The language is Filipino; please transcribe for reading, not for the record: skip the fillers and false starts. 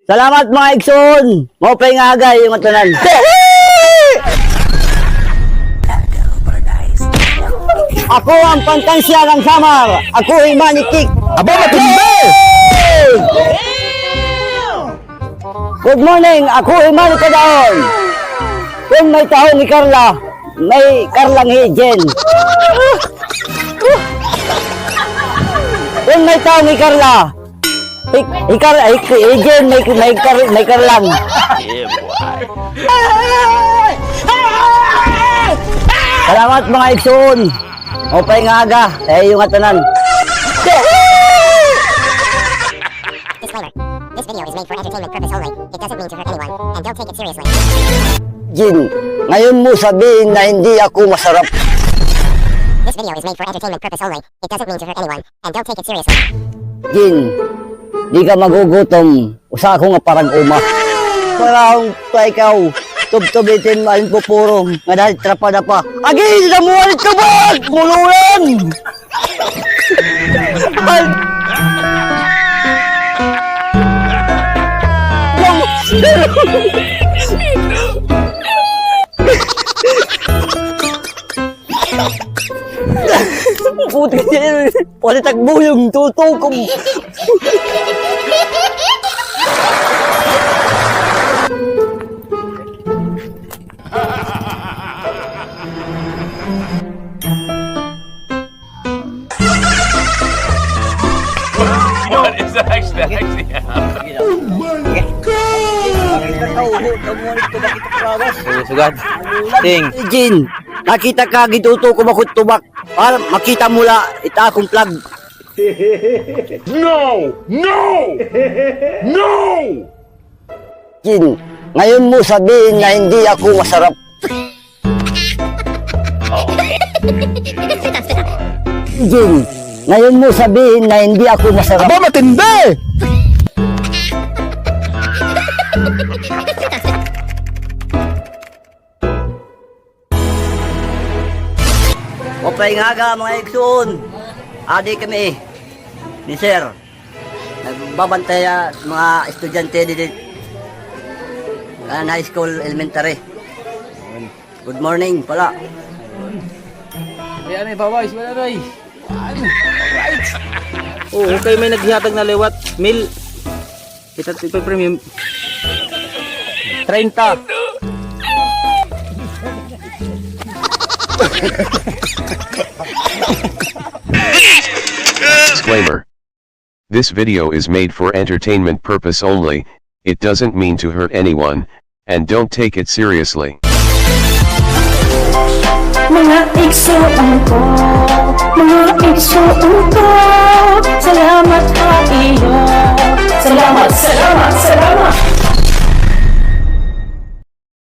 Salamat mga igsoon. Mopay nga agay yung matanan. Ako ang pantansya ng Samar. Ako ay manikik. Aba, matindi! Good morning. Ako ay manikadaon. Kung may taong ni Carla, may Carlang Hijen. Kung may taong ni Carla, Hijen, may Carlang. Salamat mga igsoon. Opay nga aga, tayo yung atanan. Disclaimer. This video is made for entertainment purpose only. It doesn't mean to hurt anyone, and don't take it seriously. Jin, ngayon mo sabihin na hindi ako masarap. This video is made for entertainment purpose only. It doesn't mean to hurt anyone, and don't take it seriously. Jin, di ka magugutom. Usa ako nga parang uma. Parang pa ikaw, tub-tubitin malin po purong, nga dahil trapada pa. Agi, namuhan ito ba? Muluran! Puti niya, pwede takbo yung tutukom. What is actually happening? Sugad. Ting. Jin, nakita ka gituto ko bakit tubak. Para makita mula ita akong plug. No! No! No! Jin, ngayon mo sabihin na hindi ako masarap. Jin, ngayon mo sabihin na hindi ako masarap. Aba, matindi! Opay nga ga mga iksoon. Adi kami ni Sir. Nagbabantay mga estudyante dito. High school elementary. Good morning pala. Ayan ay, bawais, wala ray. Alright. Oh, okay, may naghihatag na lewat. Mil. Ito premium. 30. Disclaimer. This video is made for entertainment purpose only, it doesn't mean to hurt anyone, and don't take it seriously. Mga igsoon ko, mga igsoon ko.